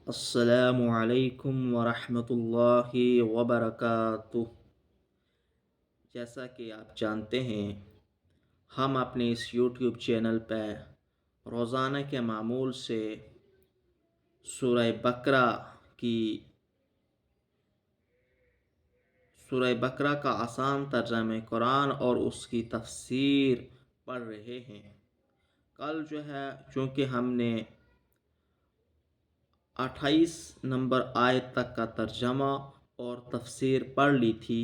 السلام علیکم ورحمۃ اللہ وبرکاتہ۔ جیسا کہ آپ جانتے ہیں، ہم اپنے اس یوٹیوب چینل پہ روزانہ کے معمول سے سورہ بقرہ کا آسان ترجمہ قرآن اور اس کی تفسیر پڑھ رہے ہیں۔ کل چونکہ ہم نے 28 نمبر آیت تک کا ترجمہ اور تفسیر پڑھ لی تھی،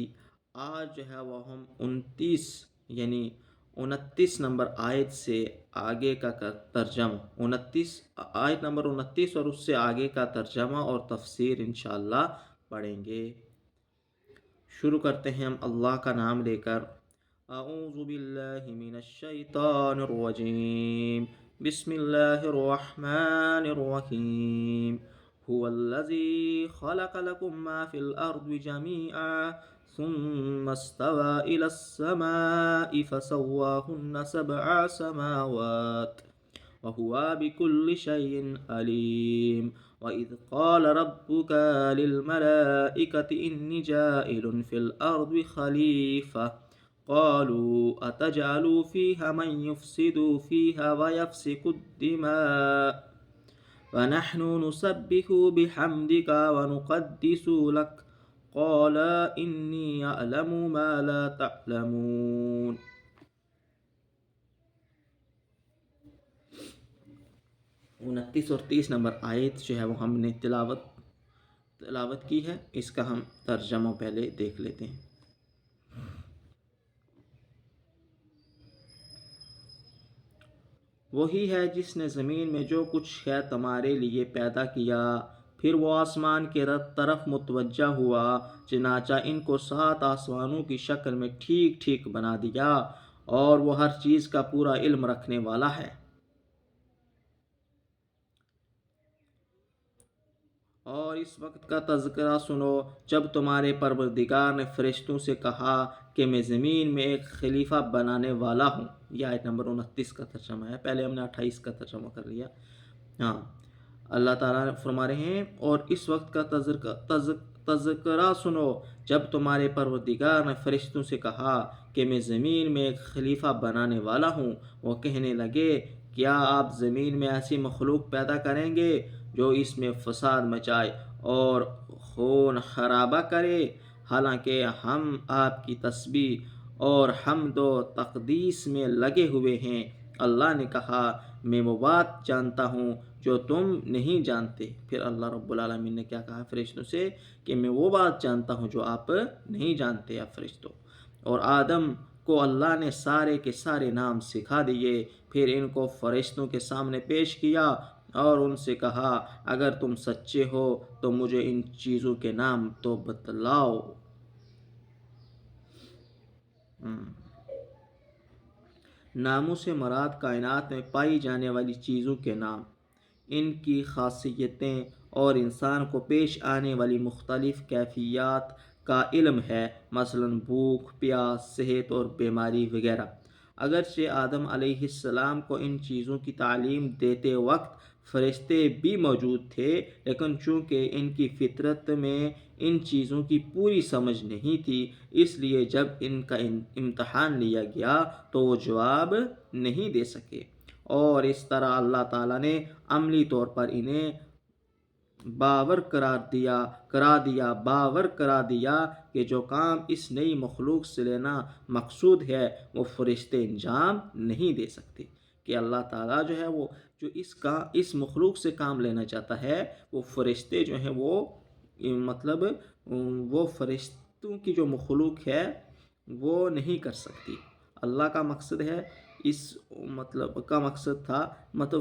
آج وہ ہم 29 نمبر آیت سے آگے کا ترجمہ، آیت نمبر 29 اور اس سے آگے کا ترجمہ اور تفسیر انشاءاللہ پڑھیں گے۔ شروع کرتے ہیں ہم اللہ کا نام لے کر۔ اعوذ باللہ من الشیطان الرجیم، بسم اللہ الرحمن الرحیم۔ هو الذی خلق لکم ما فی الارض جميعا ثم استوى الى السماء فسواهن 7 سماوات وهو بكل شيء عليم۔ وَإِذْ قَالَ رَبُّكَ لِلْمَلَائِكَةِ إِنِّي جَاعِلٌ فِي الْأَرْضِ خَلِيفَةً قَالُوا أَتَجْعَلُ فِيهَا مَن يُفْسِدُ فِيهَا وَيَسْفِكُ الدِّمَاءَ وَنَحْنُ نُسَبِّحُ بِحَمْدِكَ وَنُقَدِّسُ لَكَ قَالَ إِنِّي أَعْلَمُ مَا لَا تَعْلَمُونَ۔ 29 اور 30 نمبر آیت وہ ہم نے تلاوت کی ہے، اس کا ہم ترجمہ پہلے دیکھ لیتے ہیں۔ وہی ہے جس نے زمین میں جو کچھ ہے تمہارے لیے پیدا کیا، پھر وہ آسمان کے طرف متوجہ ہوا، چنانچہ ان کو 7 آسمانوں کی شکل میں ٹھیک ٹھیک بنا دیا، اور وہ ہر چیز کا پورا علم رکھنے والا ہے۔ اور اس وقت کا تذکرہ سنو جب تمہارے پروردگار نے فرشتوں سے کہا کہ میں زمین میں ایک خلیفہ بنانے والا ہوں۔ یہ آیت نمبر 29 کا ترجمہ ہے، پہلے ہم نے 28 کا ترجمہ کر لیا۔ اللہ تعالیٰ فرما رہے ہیں، اور اس وقت کا تذکرہ سنو جب تمہارے پروردگار نے فرشتوں سے کہا کہ میں زمین میں ایک خلیفہ بنانے والا ہوں۔ وہ کہنے لگے، کیا آپ زمین میں ایسی مخلوق پیدا کریں گے جو اس میں فساد مچائے اور خون خرابہ کرے؟ حالانکہ ہم آپ کی تسبیح اور حمد و تقدیس میں لگے ہوئے ہیں۔ اللہ نے کہا، میں وہ بات جانتا ہوں جو تم نہیں جانتے۔ پھر اللہ رب العالمین نے کیا کہا فرشتوں سے کہ میں وہ بات جانتا ہوں جو آپ نہیں جانتے آپ فرشتوں۔ اور آدم کو اللہ نے سارے کے سارے نام سکھا دیے، پھر ان کو فرشتوں کے سامنے پیش کیا اور ان سے کہا، اگر تم سچے ہو تو مجھے ان چیزوں کے نام تو بتلاؤ۔ ناموں سے مراد کائنات میں پائی جانے والی چیزوں کے نام، ان کی خاصیتیں اور انسان کو پیش آنے والی مختلف کیفیات کا علم ہے، مثلا بھوک، پیاس، صحت اور بیماری وغیرہ۔ اگرچہ آدم علیہ السلام کو ان چیزوں کی تعلیم دیتے وقت فرشتے بھی موجود تھے، لیکن چونکہ ان کی فطرت میں ان چیزوں کی پوری سمجھ نہیں تھی، اس لیے جب ان کا امتحان لیا گیا تو وہ جواب نہیں دے سکے، اور اس طرح اللہ تعالیٰ نے عملی طور پر انہیں باور کرا دیا کہ جو کام اس نئی مخلوق سے لینا مقصود ہے وہ فرشتے انجام نہیں دے سکتے، کہ اللہ تعالیٰ وہ جو اس مخلوق سے کام لینا چاہتا ہے وہ فرشتے وہ فرشتوں کی جو مخلوق ہے وہ نہیں کر سکتی۔ اللہ کا مقصد ہے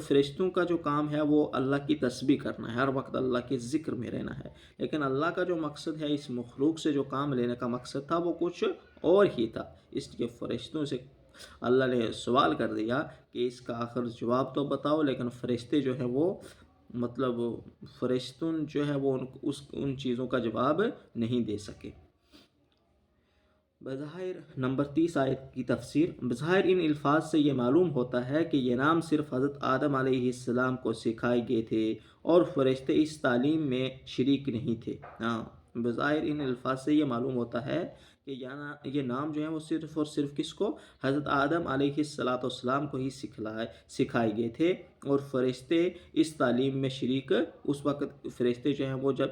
فرشتوں کا جو کام ہے وہ اللہ کی تسبیح کرنا ہے، ہر وقت اللہ کے ذکر میں رہنا ہے، لیکن اللہ کا جو مقصد ہے اس مخلوق سے جو کام لینے کا مقصد تھا وہ کچھ اور ہی تھا۔ اس لیے فرشتوں سے اللہ نے سوال کر دیا کہ اس کا آخر جواب تو بتاؤ، لیکن فرشتے وہ ان چیزوں کا جواب نہیں دے سکے۔ بظاہر نمبر 30 آیت کی تفسیر. بظاہر ان الفاظ سے یہ معلوم ہوتا ہے کہ یہ نام صرف حضرت آدم علیہ السلام کو سکھائے گئے تھے اور فرشتے اس تعلیم میں شریک نہیں تھے. بظاہر ان الفاظ سے یہ معلوم ہوتا ہے کہ یہ نام جو ہیں وہ صرف اور صرف کس کو؟ حضرت آدم علیہ السلام کو ہی سکھائے گئے تھے، اور فرشتے اس تعلیم میں شریک اس وقت فرشتے جو ہیں وہ جب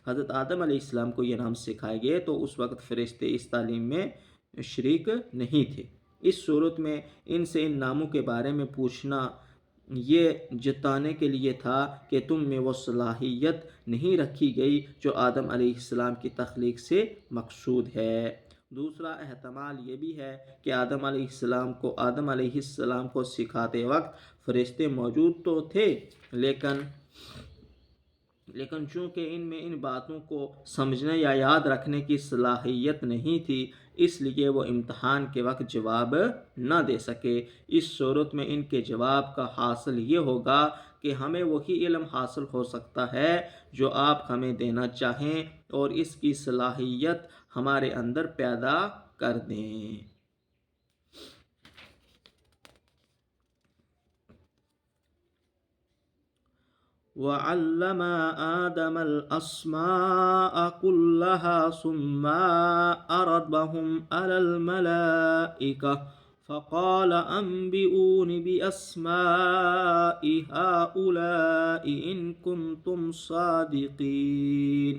حضرت آدم علیہ السلام کو یہ نام سکھائے گئے تو اس وقت فرشتے اس تعلیم میں شریک نہیں تھے. اس صورت میں ان سے ان ناموں کے بارے میں پوچھنا یہ جتانے کے لیے تھا کہ تم میں وہ صلاحیت نہیں رکھی گئی جو آدم علیہ السلام کی تخلیق سے مقصود ہے. دوسرا احتمال یہ بھی ہے کہ آدم علیہ السلام کو سکھاتے وقت فرشتے موجود تو تھے، لیکن چونکہ ان میں ان باتوں کو سمجھنے یا یاد رکھنے کی صلاحیت نہیں تھی، اس لیے وہ امتحان کے وقت جواب نہ دے سکے. اس صورت میں ان کے جواب کا حاصل یہ ہوگا کہ ہمیں وہی علم حاصل ہو سکتا ہے جو آپ ہمیں دینا چاہیں اور اس کی صلاحیت ہمارے اندر پیدا کر دیں. وَعَلَّمَ آدَمَ الْأَسْمَاءَ كُلَّهَا ثُمَّ عَرَضَهُمْ عَلَى الْمَلَائِكَةِ فَقَالَ أَنبِئُونِي بِأَسْمَاءِ هَؤُلَاءِ إِن كُنتُمْ صَادِقِينَ.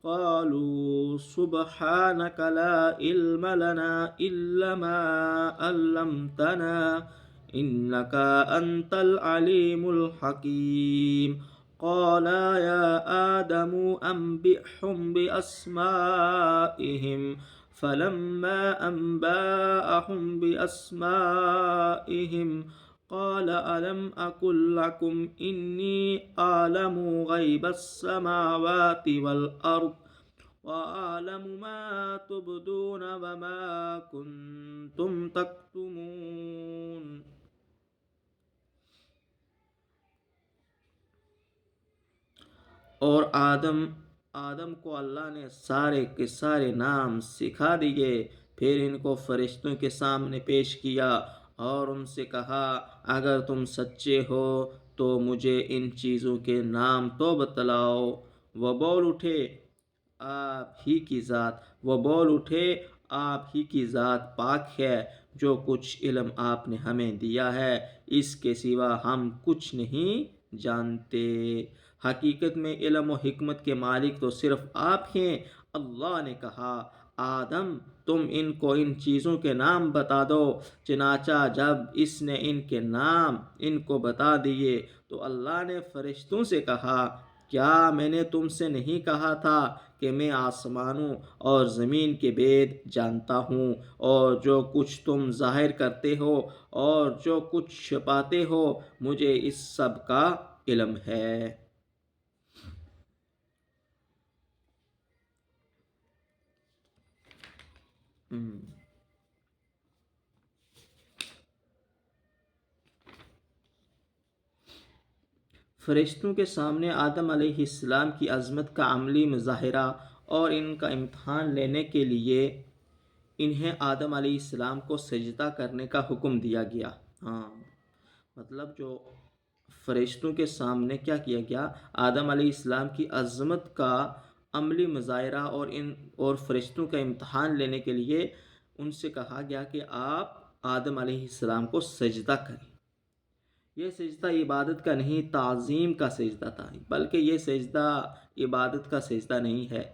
قالوا سبحانك لا علم لنا إلا ما علمتنا إنك أنت العليم الحكيم. قال يا آدم أنبئهم بأسمائهم فلما أنبأهم بأسمائهم قال ألم أقل لكم إني أعلم غيب السماوات والأرض وأعلم ما تبدون وما كنتم تكتمون. اور آدم کو اللہ نے سارے کے سارے نام سکھا دیے. پھر ان کو فرشتوں کے سامنے پیش کیا اور ان سے کہا اگر تم سچے ہو تو مجھے ان چیزوں کے نام تو بتلاؤ. وہ بول اٹھے آپ ہی کی ذات پاک ہے. جو کچھ علم آپ نے ہمیں دیا ہے اس کے سوا ہم کچھ نہیں جانتے. حقیقت میں علم و حکمت کے مالک تو صرف آپ ہیں. اللہ نے کہا آدم تم ان کو ان چیزوں کے نام بتا دو. چنانچہ جب اس نے ان کے نام ان کو بتا دیے تو اللہ نے فرشتوں سے کہا کیا میں نے تم سے نہیں کہا تھا کہ میں آسمانوں اور زمین کے بید جانتا ہوں، اور جو کچھ تم ظاہر کرتے ہو اور جو کچھ چھپاتے ہو مجھے اس سب کا علم ہے. فرشتوں کے سامنے آدم علیہ السلام کی عظمت کا عملی مظاہرہ اور ان کا امتحان لینے کے لیے انہیں آدم علیہ السلام کو سجدہ کرنے کا حکم دیا گیا. مطلب جو فرشتوں کے سامنے کیا کیا گیا؟ آدم علیہ السلام کی عظمت کا عملی مظاہرہ اور فرشتوں کا امتحان لینے کے لیے ان سے کہا گیا کہ آپ آدم علیہ السلام کو سجدہ کریں. یہ سجدہ عبادت کا نہیں تعظیم کا سجدہ تھا، بلکہ یہ سجدہ عبادت کا سجدہ نہیں ہے.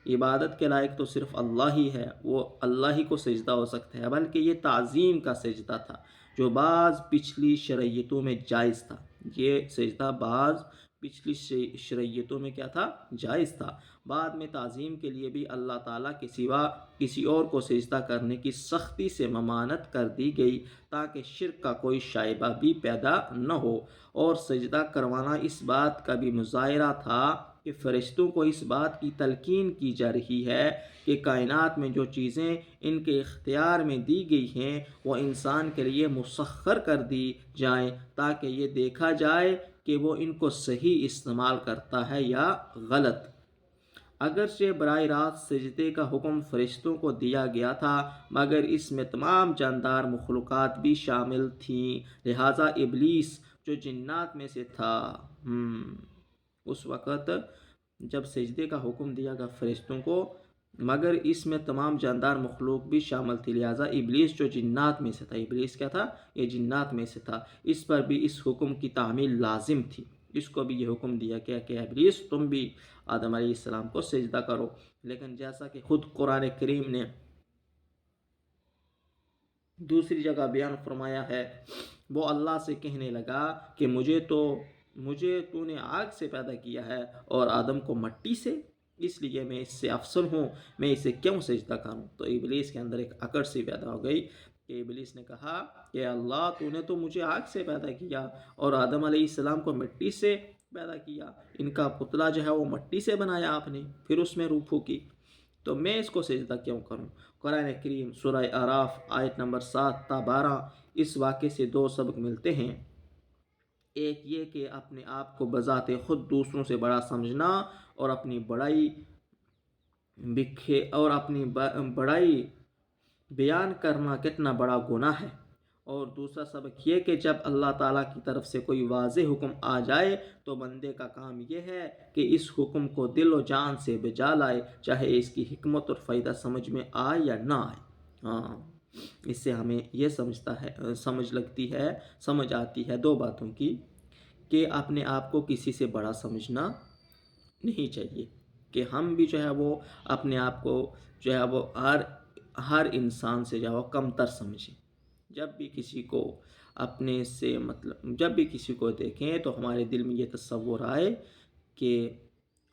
عبادت کے لائق تو صرف اللہ ہی ہے، وہ اللہ ہی کو سجدہ ہو سکتا ہے، بلکہ یہ تعظیم کا سجدہ تھا جو بعض پچھلی شرعیتوں میں جائز تھا. یہ سجدہ بعض پچھلی شرعیتوں میں کیا تھا؟ جائز تھا. بعد میں تعظیم کے لیے بھی اللہ تعالیٰ کے سوا کسی اور کو سجدہ کرنے کی سختی سے ممانعت کر دی گئی تاکہ شرک کا کوئی شائبہ بھی پیدا نہ ہو. اور سجدہ کروانا اس بات کا بھی مظاہرہ تھا کہ فرشتوں کو اس بات کی تلقین کی جا رہی ہے کہ کائنات میں جو چیزیں ان کے اختیار میں دی گئی ہیں وہ انسان کے لیے مسخر کر دی جائیں تاکہ یہ دیکھا جائے کہ وہ ان کو صحیح استعمال کرتا ہے یا غلط. اگرچہ براہ راست سجدے کا حکم فرشتوں کو دیا گیا تھا مگر اس میں تمام جاندار مخلوقات بھی شامل تھیں، لہٰذا ابلیس جو جنات میں سے تھا اس وقت جب سجدے کا حکم دیا گیا فرشتوں کو مگر اس میں تمام جاندار مخلوق بھی شامل تھی، لہٰذا ابلیس جو جنات میں سے تھا، ابلیس کیا تھا؟ یہ جنات میں سے تھا، اس پر بھی اس حکم کی تعمیل لازم تھی، اس کو بھی یہ حکم دیا گیا کہ ابلیس تم بھی آدم علیہ السلام کو سجدہ کرو۔ لیکن جیسا کہ خود قرآن کریم نے دوسری جگہ بیان فرمایا ہے، وہ اللہ سے کہنے لگا کہ مجھے تو نے آگ سے پیدا کیا ہے اور آدم کو مٹی سے، اس لیے میں اس سے افضل ہوں، میں اسے کیوں سجدہ کروں؟ تو ابلیس کے اندر ایک اکڑ سی پیدا ہو گئی کہ ابلیس نے کہا کہ اللہ تو نے تو مجھے آگ سے پیدا کیا اور آدم علیہ السلام کو مٹی سے پیدا کیا، ان کا پتلا جو ہے وہ مٹی سے بنایا آپ نے، پھر اس میں روح پھونکی، تو میں اس کو سجدہ کیوں کروں؟ قرآن کریم سورہ اعراف آیت نمبر 7 تا 12 اس واقعے سے دو سبق ملتے ہیں۔ ایک یہ کہ اپنے آپ کو بذات خود دوسروں سے بڑا سمجھنا اور اپنی بڑائی بیان کرنا کتنا بڑا گناہ ہے، اور دوسرا سبق یہ کہ جب اللہ تعالیٰ کی طرف سے کوئی واضح حکم آ جائے تو بندے کا کام یہ ہے کہ اس حکم کو دل و جان سے بجا لائے، چاہے اس کی حکمت اور فائدہ سمجھ میں آئے یا نہ آئے۔ اس سے ہمیں یہ سمجھ آتی ہے دو باتوں کی، کہ اپنے آپ کو کسی سے بڑا سمجھنا نہیں چاہیے، کہ ہم بھی جو ہے وہ اپنے آپ کو جو ہے وہ ہر انسان سے جو ہے وہ کم تر سمجھیں۔ جب بھی کسی کو دیکھیں تو ہمارے دل میں یہ تصور آئے کہ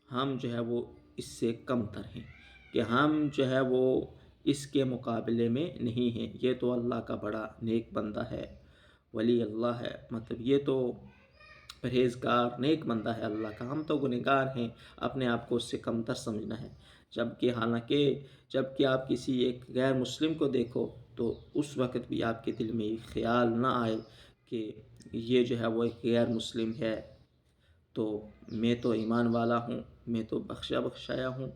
ہم جو ہے وہ اس سے کم تر ہیں، کہ ہم جو ہے وہ اس کے مقابلے میں نہیں ہیں، یہ تو اللہ کا بڑا نیک بندہ ہے، ولی اللہ ہے، مطلب یہ تو پرہیزگار نیک بندہ ہے اللہ کا، ہم تو گنہگار ہیں، اپنے آپ کو اس سے کم تر سمجھنا ہے۔ جبکہ آپ کسی ایک غیر مسلم کو دیکھو تو اس وقت بھی آپ کے دل میں یہ خیال نہ آئے کہ یہ جو ہے وہ ایک غیر مسلم ہے تو میں تو ایمان والا ہوں، میں تو بخشایا ہوں،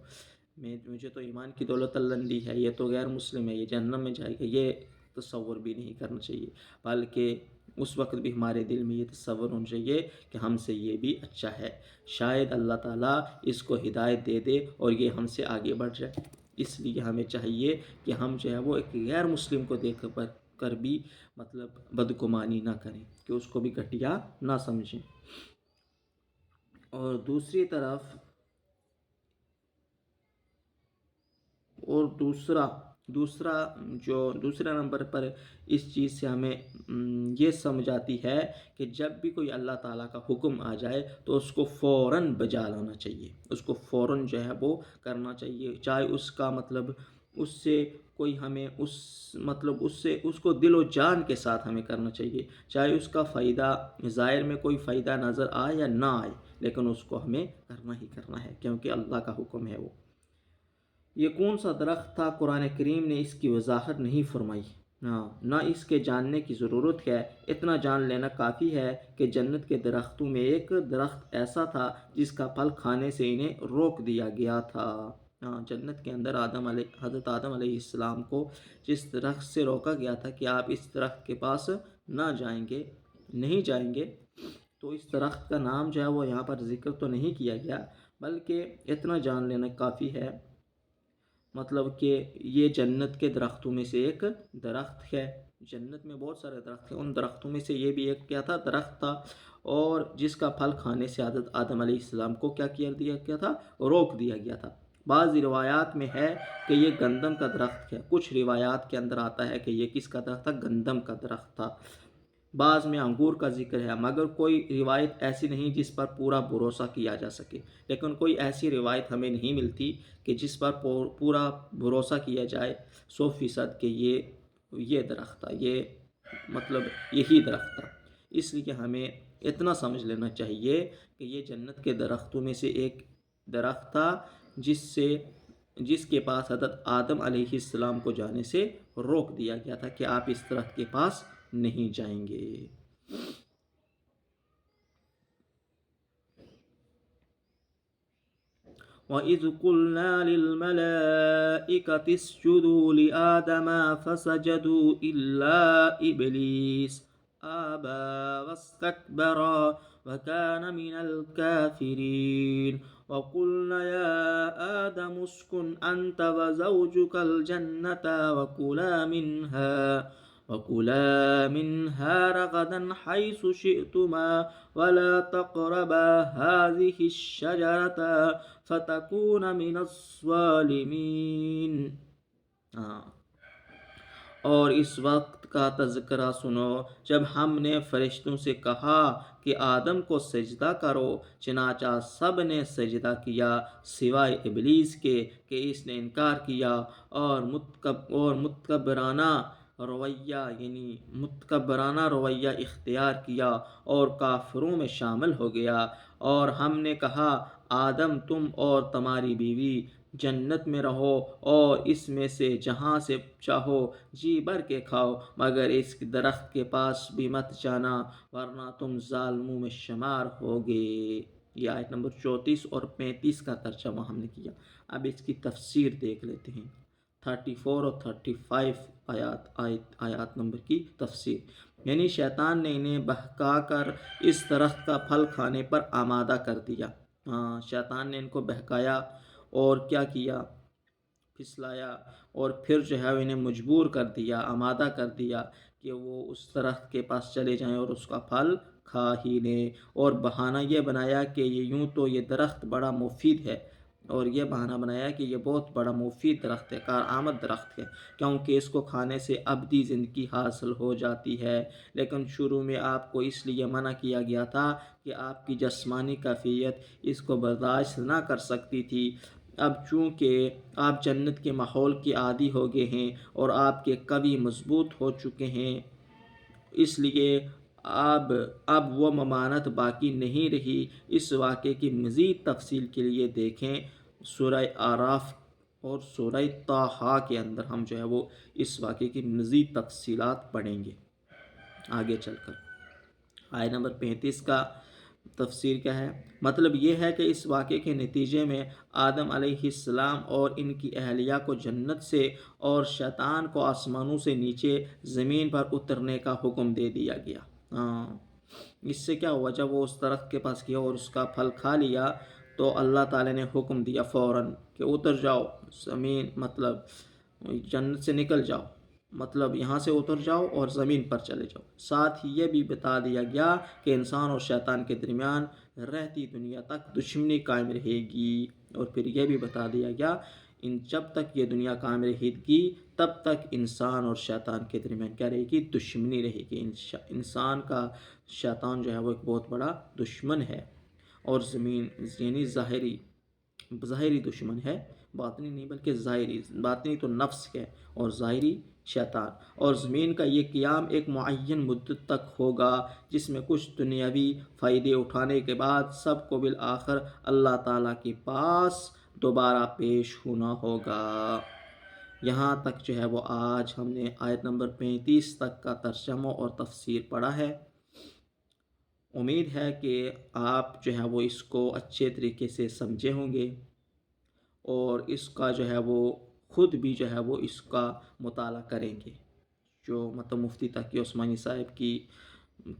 مجھے تو ایمان کی دولت اللہ دی ہے، یہ تو غیر مسلم ہے، یہ جہنم میں جائے گا، یہ تصور بھی نہیں کرنا چاہیے، بلکہ اس وقت بھی ہمارے دل میں یہ تصور ہونا چاہیے کہ ہم سے یہ بھی اچھا ہے، شاید اللہ تعالیٰ اس کو ہدایت دے دے اور یہ ہم سے آگے بڑھ جائے۔ اس لیے ہمیں چاہیے کہ ہم جو ہے وہ ایک غیر مسلم کو دیکھ کر بھی مطلب بدگمانی نہ کریں، کہ اس کو بھی گھٹیا نہ سمجھیں۔ اور دوسرا نمبر پر اس چیز سے ہمیں یہ سمجھ آتی ہے کہ جب بھی کوئی اللہ تعالیٰ کا حکم آ جائے تو اس کو فوراً بجا لانا چاہیے، اس کو فوراً جو ہے وہ کرنا چاہیے، چاہے اس کا مطلب اس سے کوئی ہمیں اس کو دل و جان کے ساتھ ہمیں کرنا چاہیے، چاہے اس کا فائدہ ظاہر میں کوئی فائدہ نظر آئے یا نہ آئے، لیکن اس کو ہمیں کرنا ہی کرنا ہے، کیونکہ اللہ کا حکم ہے وہ۔ یہ کون سا درخت تھا؟ قرآن کریم نے اس کی وضاحت نہیں فرمائی، نہ اس کے جاننے کی ضرورت ہے، اتنا جان لینا کافی ہے کہ جنت کے درختوں میں ایک درخت ایسا تھا جس کا پھل کھانے سے انہیں روک دیا گیا تھا۔ جنت کے اندر حضرت آدم علیہ السلام کو جس درخت سے روکا گیا تھا کہ آپ اس درخت کے پاس نہیں جائیں گے، تو اس درخت کا نام جو ہے وہ یہاں پر ذکر تو نہیں کیا گیا، بلکہ اتنا جان لینا کافی ہے، مطلب کہ یہ جنت کے درختوں میں سے ایک درخت ہے۔ جنت میں بہت سارے درخت ہیں، ان درختوں میں سے یہ بھی ایک کیا تھا؟ درخت تھا، اور جس کا پھل کھانے سے حضرت آدم علیہ السلام کو کیا کیا دیا تھا؟ روک دیا گیا تھا۔ بعض روایات میں ہے کہ یہ گندم کا درخت ہے، کچھ روایات کے اندر آتا ہے کہ یہ کس کا درخت تھا؟ گندم کا درخت تھا، بعض میں انگور کا ذکر ہے، مگر کوئی روایت ایسی نہیں جس پر پورا بھروسہ کیا جا سکے، لیکن کوئی ایسی روایت ہمیں نہیں ملتی کہ جس پر پورا بھروسہ کیا جائے 100% کہ یہ درخت تھا، یہ مطلب یہی درخت تھا۔ اس لیے ہمیں اتنا سمجھ لینا چاہیے کہ یہ جنت کے درختوں میں سے ایک درخت تھا جس کے پاس حضرت آدم علیہ السلام کو جانے سے روک دیا گیا تھا کہ آپ اس درخت کے پاس نہیں جائیں گے۔ وَإِذْ قُلْنَا لِلْمَلَائِكَةِ اسْجُدُوا لِآدَمَ فَسَجَدُوا إِلَّا إِبْلِيسَ أَبَى وَاسْتَكْبَرَ وَكَانَ مِنَ الْكَافِرِينَ وَقُلْنَا يَا آدَمُ اسْكُنْ أَنْتَ وَزَوْجُكَ الْجَنَّةَ وَكُلَا مِنْهَا رَغَدًا حَيْثُ شِئْتُمَا وَلَا تَقْرَبَا هَٰذِهِ الشَّجَرَةَ فَتَكُونَا مِنَ الظَّالِمِينَ۔ اور اس وقت کا تذکرہ سنو جب ہم نے فرشتوں سے کہا کہ آدم کو سجدہ کرو، چنانچہ سب نے سجدہ کیا سوائے ابلیس کے کہ اس نے انکار کیا اور متکبرانہ رویہ اختیار کیا اور کافروں میں شامل ہو گیا۔ اور ہم نے کہا آدم تم اور تمہاری بیوی جنت میں رہو اور اس میں سے جہاں سے چاہو جی بھر کے کھاؤ، مگر اس درخت کے پاس بھی مت جانا ورنہ تم ظالموں میں شمار ہوگے۔ یہ آیت نمبر 34 اور 35 کا ترجمہ ہم نے کیا۔ اب اس کی تفسیر دیکھ لیتے ہیں، 34 اور 35 آیات نمبر کی تفسیر۔ یعنی شیطان نے انہیں بہکا کر اس درخت کا پھل کھانے پر آمادہ کر دیا۔ شیطان نے ان کو بہکایا اور کیا کیا، پھسلایا اور پھر جو ہے انہیں مجبور کر دیا، آمادہ کر دیا کہ وہ اس درخت کے پاس چلے جائیں اور اس کا پھل کھا ہی لیں، اور بہانہ یہ بنایا کہ یہ درخت بڑا مفید ہے، اور یہ بہانہ بنایا کہ یہ بہت بڑا مفید درخت ہے، کارآمد درخت ہے، کیونکہ اس کو کھانے سے ابدی زندگی حاصل ہو جاتی ہے۔ لیکن شروع میں آپ کو اس لیے منع کیا گیا تھا کہ آپ کی جسمانی کیفیت اس کو برداشت نہ کر سکتی تھی۔ اب چونکہ آپ جنت کے ماحول کے عادی ہو گئے ہیں اور آپ کے قوی مضبوط ہو چکے ہیں، اس لیے اب وہ ممانعت باقی نہیں رہی۔ اس واقعے کی مزید تفصیل کے لیے دیکھیں سورہ اعراف اور سورہ طٰہٰ کے اندر ہم جو ہے وہ اس واقعے کی مزید تفصیلات پڑھیں گے آگے چل کر۔ آیت نمبر 35 کا تفسیر کیا ہے؟ مطلب یہ ہے کہ اس واقعے کے نتیجے میں آدم علیہ السلام اور ان کی اہلیہ کو جنت سے اور شیطان کو آسمانوں سے نیچے زمین پر اترنے کا حکم دے دیا گیا۔ اس سے کیا ہوا، جب وہ اس درخت کے پاس گیا اور اس کا پھل کھا لیا تو اللہ تعالیٰ نے حکم دیا فوراً کہ اتر جاؤ زمین، مطلب جنت سے نکل جاؤ، مطلب یہاں سے اتر جاؤ اور زمین پر چلے جاؤ۔ ساتھ ہی یہ بھی بتا دیا گیا کہ انسان اور شیطان کے درمیان رہتی دنیا تک دشمنی قائم رہے گی، اور پھر یہ بھی بتا دیا گیا جب تک یہ دنیا قائم رہے گی تب تک انسان اور شیطان کے درمیان کیا رہے گی، دشمنی رہے گی۔ انسان کا شیطان جو ہے وہ ایک بہت بڑا دشمن ہے، اور زمین یعنی ظاہری دشمن ہے، باطنی نہیں بلکہ ظاہری، باطنی تو نفس ہے اور ظاہری شیطان۔ اور زمین کا یہ قیام ایک معین مدت تک ہوگا جس میں کچھ دنیاوی فائدے اٹھانے کے بعد سب کو بالآخر اللہ تعالیٰ کے پاس دوبارہ پیش ہونا ہوگا۔ یہاں تک جو ہے وہ آج ہم نے آیت نمبر 35 تک کا ترجمہ اور تفسیر پڑھا ہے۔ امید ہے کہ آپ جو ہے وہ اس کو اچھے طریقے سے سمجھے ہوں گے اور اس کا جو ہے وہ خود بھی جو ہے وہ اس کا مطالعہ کریں گے۔ جو مطلب مفتی تقی عثمانی صاحب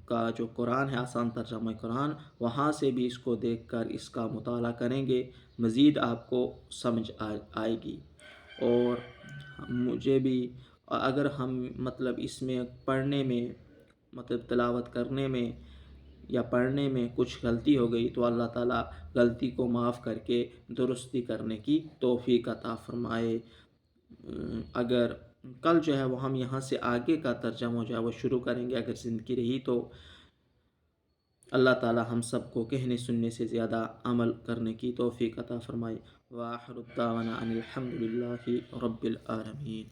کا جو قرآن ہے آسان ترجمہ قرآن، وہاں سے بھی اس کو دیکھ کر اس کا مطالعہ کریں گے، مزید آپ کو سمجھ آئے گی۔ اور مجھے بھی اگر ہم مطلب اس میں پڑھنے میں مطلب تلاوت کرنے میں یا پڑھنے میں کچھ غلطی ہو گئی تو اللہ تعالیٰ غلطی کو معاف کر کے درستی کرنے کی توفیق عطا فرمائے۔ اگر کل جو ہے وہ ہم یہاں سے آگے کا ترجمہ جو ہے وہ شروع کریں گے، اگر زندگی رہی تو اللہ تعالیٰ ہم سب کو کہنے سننے سے زیادہ عمل کرنے کی توفیق عطا فرمائے۔ وآخر الدعوانا ان الحمد للہ رب العالمین۔